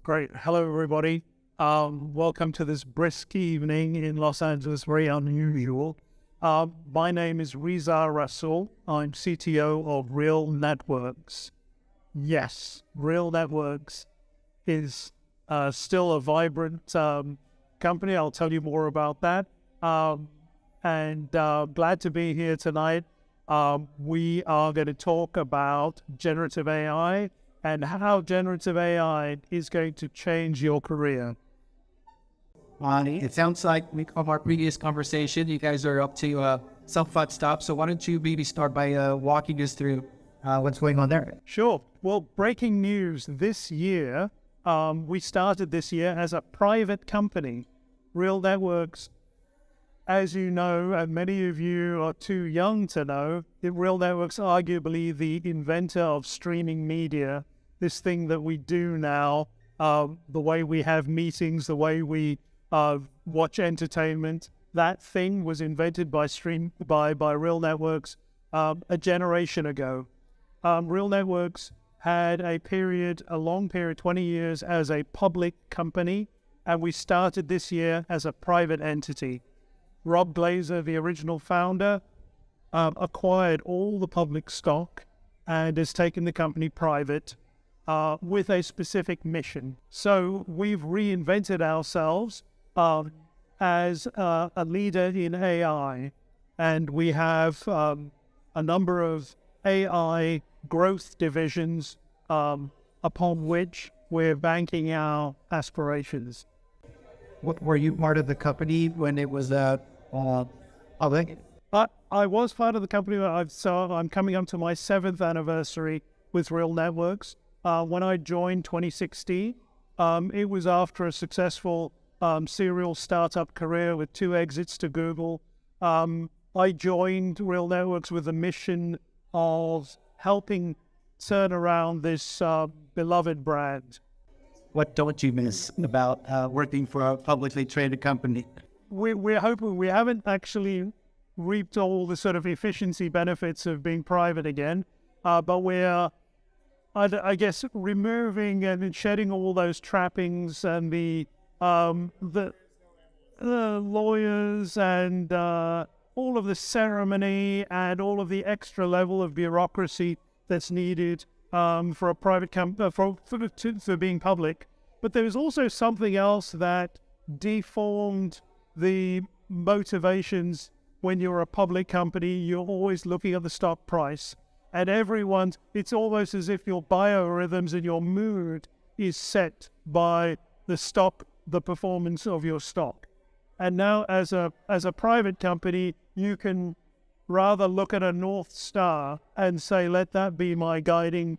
Great. Hello, everybody. Welcome to this brisk evening in Los Angeles, very unusual. My name is Riza Rasul. I'm CTO of Real Networks. Yes, Real Networks is still a vibrant company. I'll tell you more about that. And glad to be here tonight. We are going to talk about generative AI and how generative AI is going to change your career. It sounds like from our previous conversation, you guys are up to some fun stuff. So why don't you maybe start by walking us through what's going on there? Sure. Well, breaking news this year, we started this year as a private company. Real Networks, as you know, and many of you are too young to know, Real Networks arguably the inventor of streaming media, this thing that we do now, the way we have meetings, the way we watch entertainment. That thing was invented by Real Networks a generation ago. Real Networks had a long period, 20 years as a public company, and we started this year as a private entity. Rob Glazer, the original founder, acquired all the public stock and has taken the company private with a specific mission. So we've reinvented ourselves as a leader in AI, and we have a number of AI growth divisions upon which we're banking our aspirations. Were you part of the company when it was public? I was part of the company. I'm coming up to my 7th anniversary with Real Networks. When I joined 2016, it was after a successful serial startup career with 2 exits to Google. I joined Real Networks with a mission of helping turn around this beloved brand. What don't you miss about working for a publicly traded company? We're hoping we haven't actually reaped all the sort of efficiency benefits of being private again, but we're, I guess, removing and shedding all those trappings and the lawyers and all of the ceremony and all of the extra level of bureaucracy that's needed for a private company for being public. But there was also something else that deformed the motivations. When you're a public company, you're always looking at the stock price. And it's almost as if your biorhythms and your mood is set by the performance of your stock. And now as a private company, you can rather look at a North Star and say, let that be my guiding,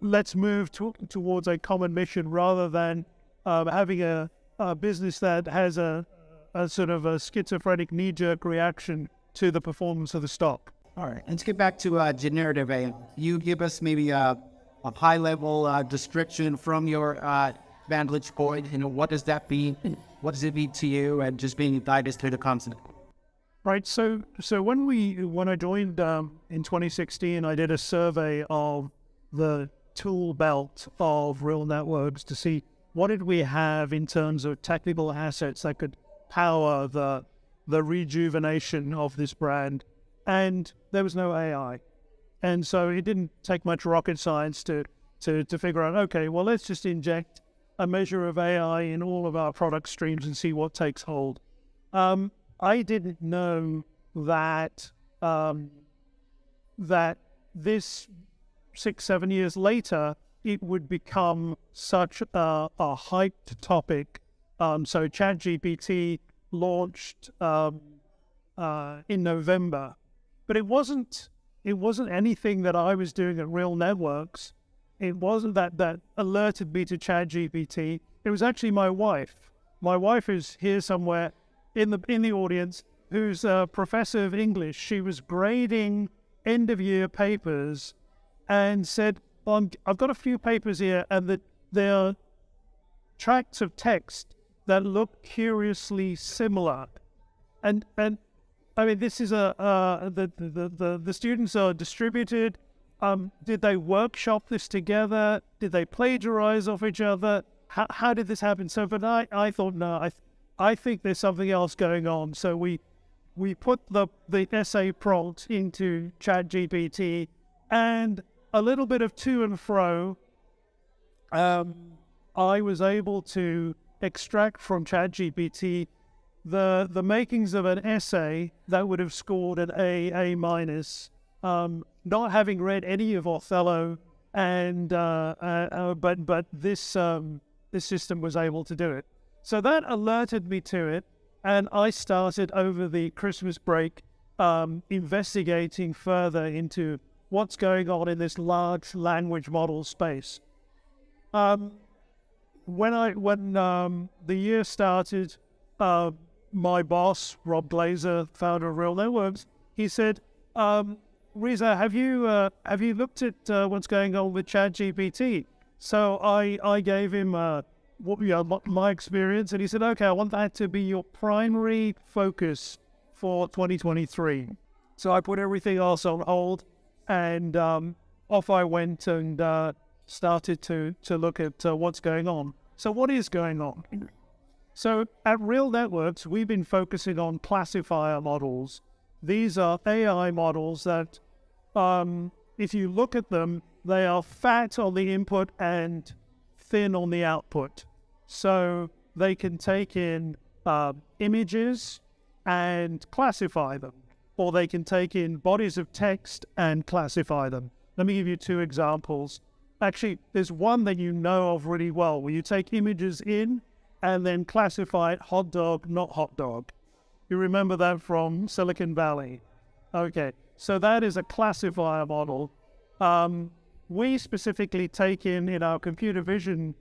let's move towards a common mission rather than having a business that has a sort of a schizophrenic knee-jerk reaction to the performance of the stock. All right, let's get back to generative AI. You give us maybe a high-level description from your vantage point. What does that mean? What does it mean to you? And just being guided through the concept. Right. So when I joined in 2016, I did a survey of the tool belt of Real Networks to see what did we have in terms of technical assets that could power the rejuvenation of this brand. And there was no AI. And so it didn't take much rocket science to figure out, okay, well, let's just inject a measure of AI in all of our product streams and see what takes hold. I didn't know that that this 6-7 years later, it would become such a hyped topic. So ChatGPT launched in November, but it wasn't anything that I was doing at Real Networks. It wasn't that alerted me to ChatGPT. It was actually my wife. My wife is here somewhere in the audience, who's a professor of English. She was grading end of year papers and said, I've got a few papers here, and there are tracts of text that look curiously similar. And I mean, this is the students are distributed. Did they workshop this together? Did they plagiarize off each other? How did this happen? So, but I thought, no, I think there's something else going on. So we put the essay prompt into ChatGPT, and a little bit of to and fro, I was able to extract from ChatGPT the makings of an essay that would have scored an A minus, not having read any of Othello, and but this system was able to do it. So that alerted me to it, and I started over the Christmas break investigating further into what's going on in this large language model space. When the year started, my boss, Rob Glazer, founder of Real Networks, he said, Riza, have you looked at what's going on with ChatGPT? So I gave him my experience, and he said, okay, I want that to be your primary focus for 2023. So I put everything else on hold, and off I went and started to look at what's going on. So what is going on? So at Real Networks, we've been focusing on classifier models. These are AI models that, if you look at them, they are fat on the input and thin on the output. So they can take in images and classify them, or they can take in bodies of text and classify them. Let me give you two examples. Actually, there's one that you know of really well, where you take images in and then classify it hot dog, not hot dog. You remember that from Silicon Valley. Okay, so that is a classifier model. We specifically take in our computer vision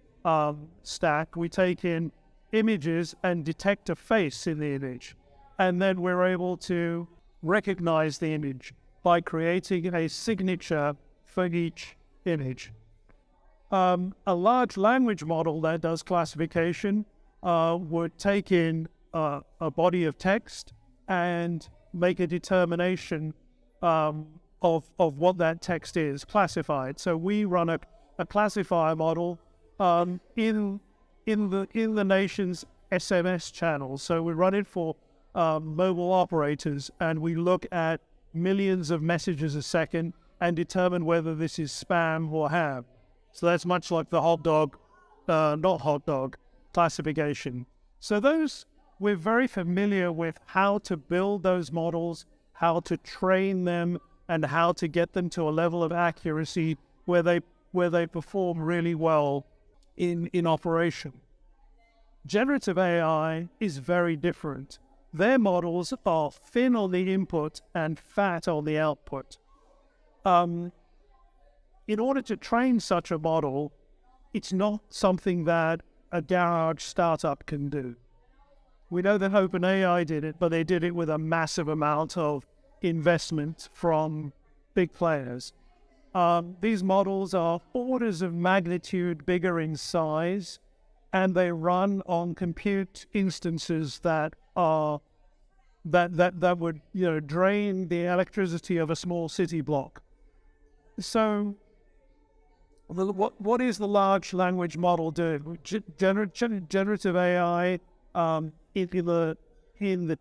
stack, we take in images and detect a face in the image. And then we're able to recognize the image by creating a signature for each image. A large language model that does classification would take in a body of text and make a determination of what that text is classified. So we run a classifier model in the nation's SMS channels. So we run it for mobile operators, and we look at millions of messages a second and determine whether this is spam or ham. So that's much like the hot dog, not hot dog classification. So those, we're very familiar with how to build those models, how to train them, and how to get them to a level of accuracy where they perform really well in operation. Generative AI is very different. Their models are thin on the input and fat on the output. In order to train such a model, it's not something that a garage startup can do. We know that OpenAI did it, but they did it with a massive amount of investment from big players. These models are orders of magnitude bigger in size, and they run on compute instances that would drain the electricity of a small city block. So what is the large language model doing? Generative AI in the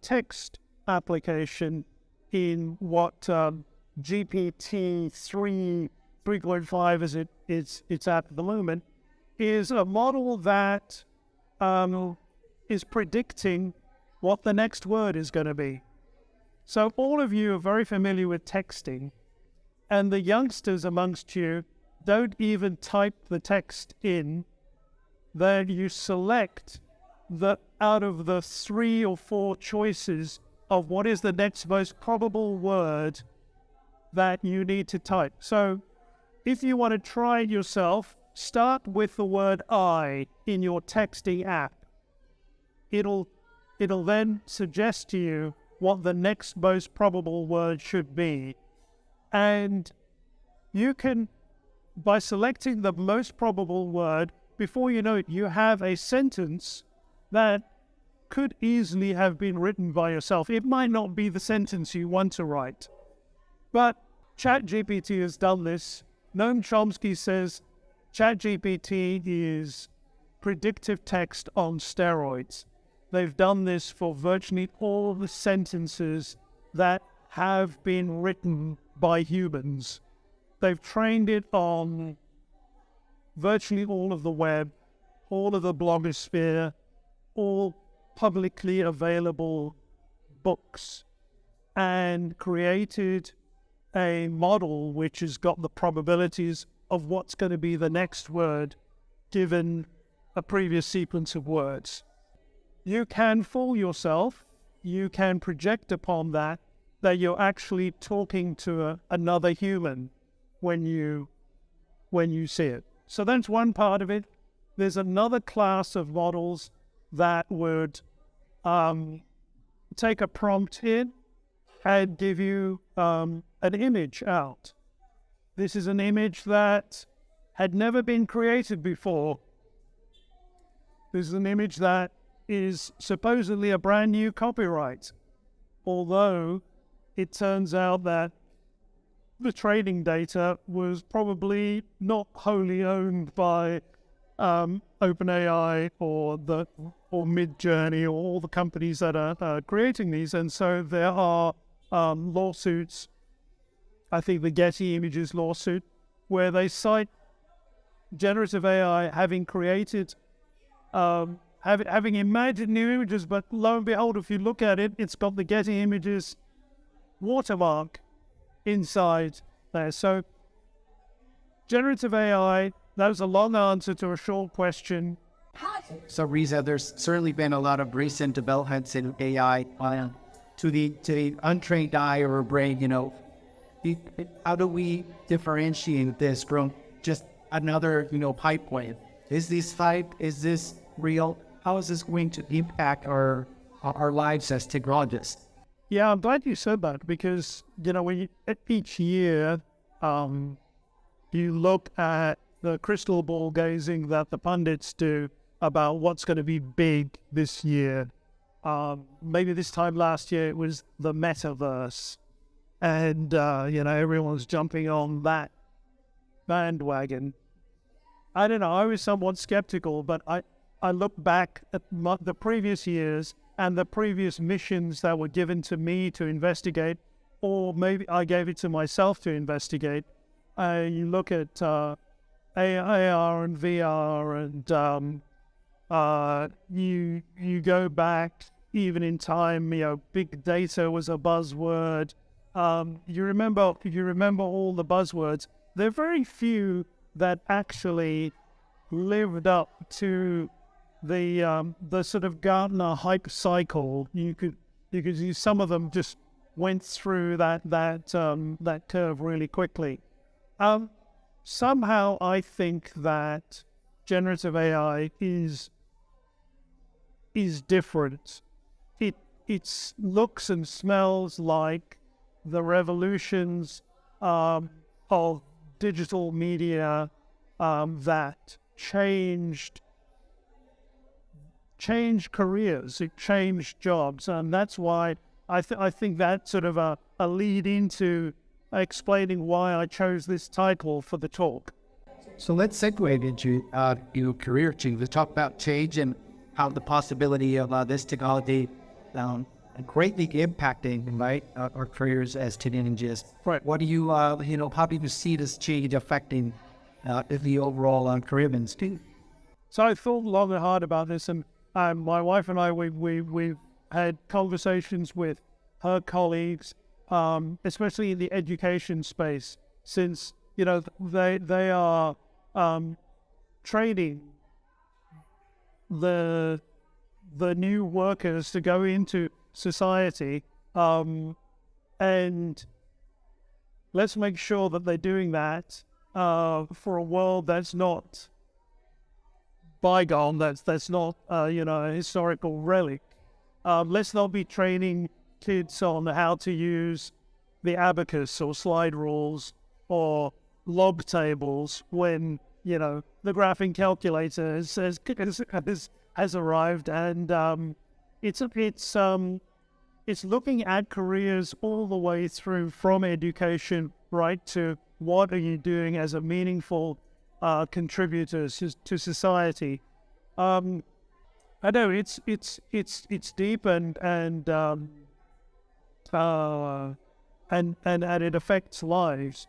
text application, in what GPT 3.5 as it's at the moment, is a model that is predicting what the next word is going to be. So all of you are very familiar with texting, and the youngsters amongst you don't even type the text in. Then you select out of the 3 or 4 choices of what is the next most probable word that you need to type. So if you want to try it yourself, start with the word I in your texting app. It'll then suggest to you what the next most probable word should be. And you can, by selecting the most probable word, before you know it, you have a sentence that could easily have been written by yourself. It might not be the sentence you want to write, but ChatGPT has done this. Noam Chomsky says ChatGPT is predictive text on steroids. They've done this for virtually all the sentences that have been written by humans. They've trained it on virtually all of the web, all of the blogosphere, all publicly available books, and created a model which has got the probabilities of what's going to be the next word given a previous sequence of words. You can fool yourself. You can project upon that you're actually talking to another human when you see it. So that's one part of it. There's another class of models that would take a prompt in and give you an image out. This is an image that had never been created before. This is an image that is supposedly a brand new copyright, although it turns out that the training data was probably not wholly owned by OpenAI or Midjourney or all the companies that are creating these, and so there are lawsuits. I think the Getty Images lawsuit, where they cite generative AI having created, having imagined new images, but lo and behold, if you look at it, it's got the Getty Images watermark inside there. So generative AI, that was a long answer to a short question. So Riza, there's certainly been a lot of recent developments in AI to the untrained eye or brain. How do we differentiate this from just another pipe wave? Is this hype? Is this real? How is this going to impact our lives as technologists? Yeah, I'm glad you said that, because each year you look at the crystal ball gazing that the pundits do about what's going to be big this year. Maybe this time last year it was the metaverse, and everyone's jumping on that bandwagon. I don't know, I was somewhat skeptical, but I look back at the previous years and the previous missions that were given to me to investigate, or maybe I gave it to myself to investigate. You look at AR and VR, and you go back even in time. Big data was a buzzword. You remember all the buzzwords. There are very few that actually lived up to the sort of Gartner hype cycle. You could see some of them just went through that curve really quickly. Somehow I think that generative AI is different. It looks and smells like the revolutions of digital media that changed careers, it changed jobs, and that's why I think that's sort of a lead into explaining why I chose this title for the talk. So let's segue into career change. Let's talk about change and how the possibility of this technology greatly impacting our careers as technologists. Right. What do you how do you see this change affecting the overall career landscape? So I thought long and hard about this, and my wife and I we've had conversations with her colleagues, especially in the education space, since they are training the new workers to go into society, and let's make sure that they're doing that for a world that's not bygone, that's not a historical relic. Let's not be training kids on how to use the abacus or slide rules or log tables when the graphing calculator has arrived, and it's looking at careers all the way through, from education right to what are you doing as a meaningful contributor to society. I know it's deep and it affects lives.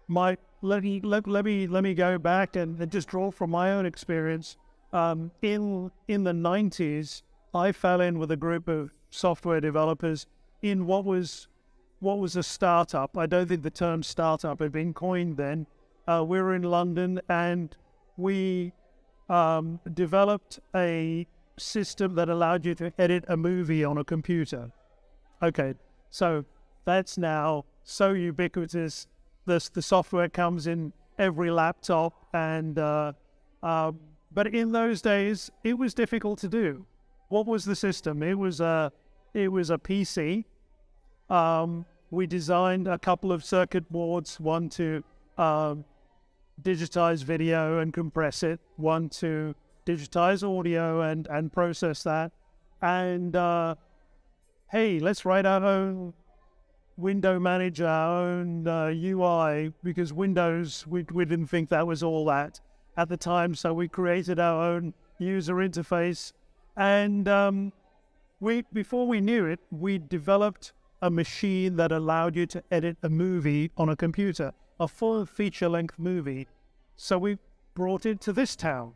Let me go back and just draw from my own experience. In the 90s, I fell in with a group of software developers in what was a startup. I don't think the term startup had been coined then. We were in London and we developed a system that allowed you to edit a movie on a computer. Okay, so that's now so ubiquitous. The software comes in every laptop, and but in those days it was difficult to do. What was the system? It was a PC. We designed a couple of circuit boards, one to digitize video and compress it, one to digitize audio and process that. And hey, let's write our own window manager, our own UI, because Windows, we didn't think that was all that at the time. So we created our own user interface. And before we knew it, we developed a machine that allowed you to edit a movie on a computer, a full feature-length movie. So we brought it to this town.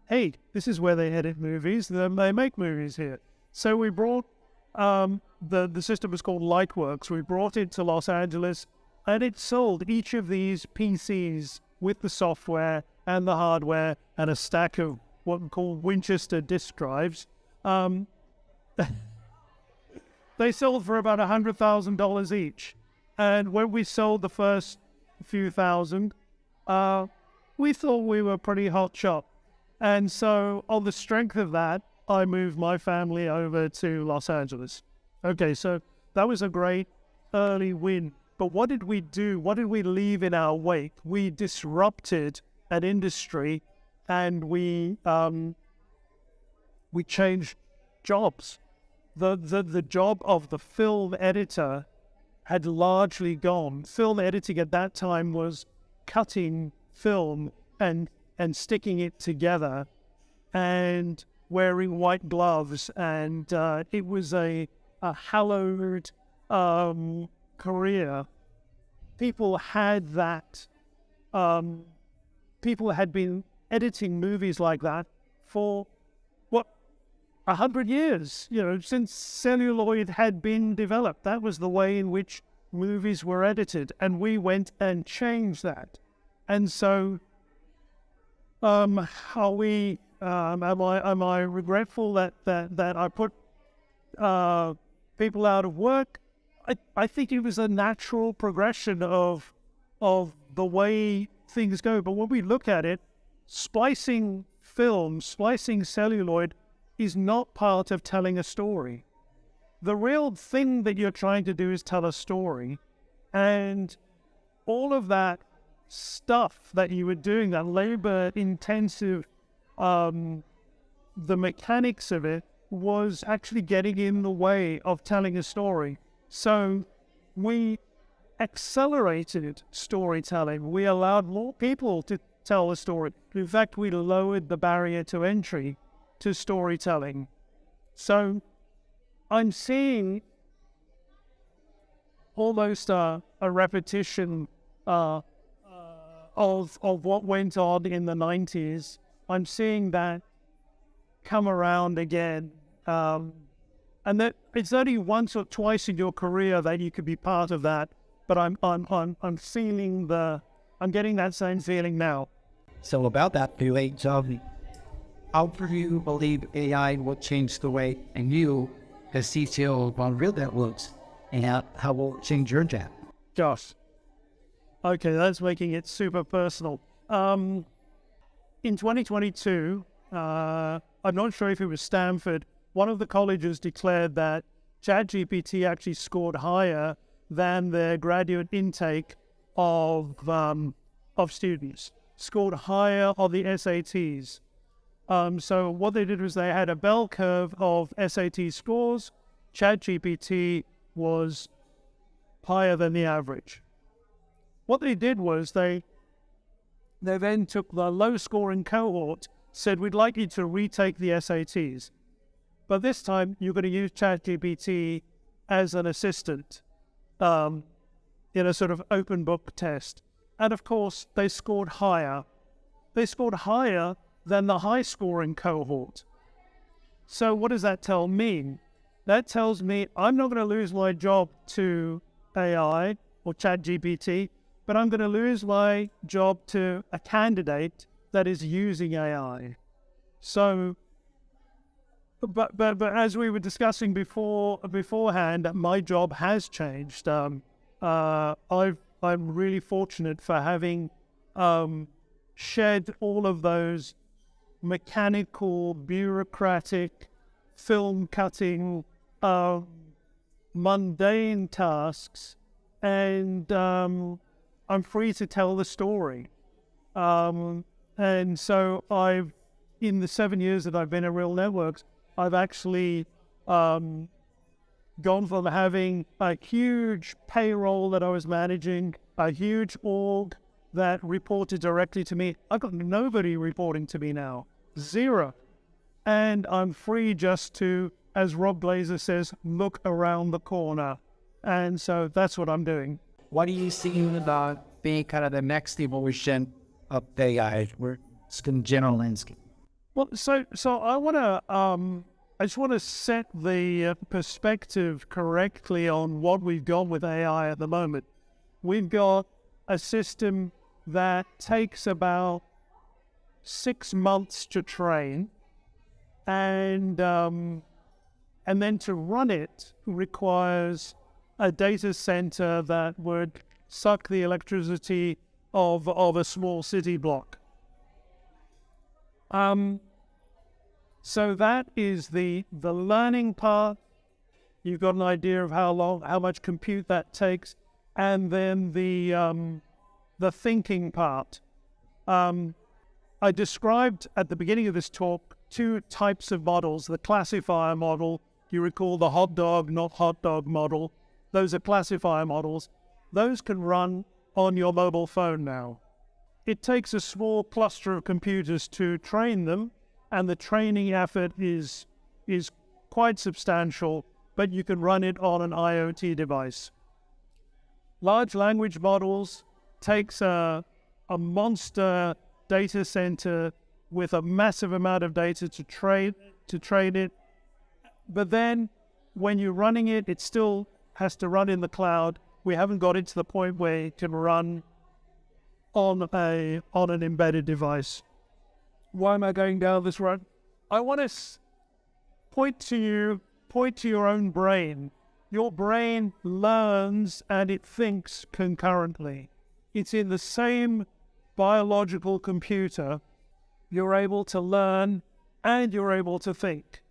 Hey, this is where they edit movies. They make movies here. So we brought the system was called Lightworks. We brought it to Los Angeles, and it sold each of these PCs with the software and the hardware and a stack of what we call Winchester disk drives. They sold for about $100,000 each. And when we sold the first few thousand, we thought we were pretty hot shot. And so on the strength of that, I moved my family over to Los Angeles. Okay, so that was a great early win. But what did we do? What did we leave in our wake? We disrupted an industry, and we changed jobs. The job of the film editor had largely gone. Film editing at that time was cutting film and sticking it together and wearing white gloves, and it was a hallowed career. People had that. People had been editing movies like that for 100 years, since celluloid had been developed. That was the way in which movies were edited, and we went and changed that. And so, am I regretful that I put people out of work? I think it was a natural progression of the way things go. But when we look at it, splicing film, splicing celluloid is not part of telling a story. The real thing that you're trying to do is tell a story. And all of that stuff that you were doing, that labor-intensive, the mechanics of it was actually getting in the way of telling a story. So we accelerated storytelling. We allowed more people to tell a story. In fact, we lowered the barrier to entry to storytelling. So I'm seeing almost a repetition of what went on in the 90s. I'm seeing that come around again. And that it's only once or twice in your career that you could be part of that. But I'm feeling I'm getting that same feeling now. So about that, how do you believe AI will change the way and you, as CTO on real networks, and how will it change your job? Josh. Okay, that's making it super personal. In 2022, I'm not sure if it was Stanford, one of the colleges declared that ChatGPT actually scored higher than their graduate intake of students, scored higher on the SATs. So what they did was they had a bell curve of SAT scores, ChatGPT was higher than the average. What they did was they then took the low-scoring cohort, said, we'd like you to retake the SATs. But this time, you're going to use ChatGPT as an assistant in a sort of open book test. And of course, they scored higher. They scored higher than the high-scoring cohort. So what does that tell me? That tells me I'm not going to lose my job to AI or ChatGPT, but I'm going to lose my job to a candidate that is using AI. So, but as we were discussing beforehand, my job has changed. I'm really fortunate for having shed all of those mechanical, bureaucratic, film cutting, mundane tasks, and I'm free to tell the story. And so in the 7 years that I've been at Real Networks, I've actually gone from having a huge payroll that I was managing, a huge org that reported directly to me. I've got nobody reporting to me now, zero. And I'm free just to, as Rob Glazer says, look around the corner. And so that's what I'm doing. What do you see being kind of the next evolution of AI? We're just in general landscape. Well, so I just want to set the perspective correctly on what we've got with AI at the moment. We've got a system that takes about 6 months to train, and then to run it requires a data center that would suck the electricity of a small city block. So that is the learning part. You've got an idea of how much compute that takes, and then the thinking part. I described at the beginning of this talk 2 types of models. The classifier model, you recall the hot dog, not hot dog model. Those are classifier models. Those can run on your mobile phone now. It takes a small cluster of computers to train them, and the training effort is quite substantial, but you can run it on an IoT device. Large language models takes a monster data center with a massive amount of data to train it. But then when you're running it, it still has to run in the cloud. We haven't got it to the point where it can run on an embedded device. Why am I going down this road? I want to point to your own brain. Your brain learns and it thinks concurrently. It's in the same biological computer. You're able to learn and you're able to think.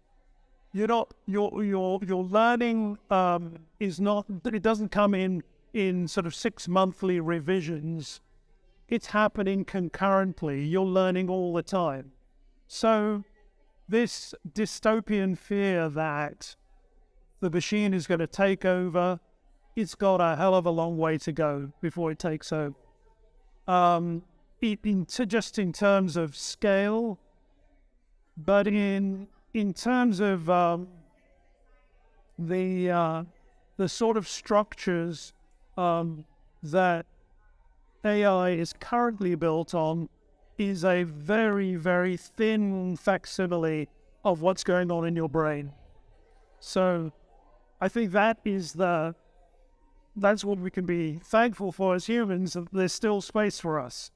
Your learning is not, it doesn't come in sort of 6 monthly revisions. It's happening concurrently. You're learning all the time. So this dystopian fear that the machine is going to take over, it's got a hell of a long way to go before it takes over. Just in terms of scale, but in terms of the sort of structures that AI is currently built on is a very, very thin facsimile of what's going on in your brain. So I think that's what we can be thankful for as humans, that there's still space for us.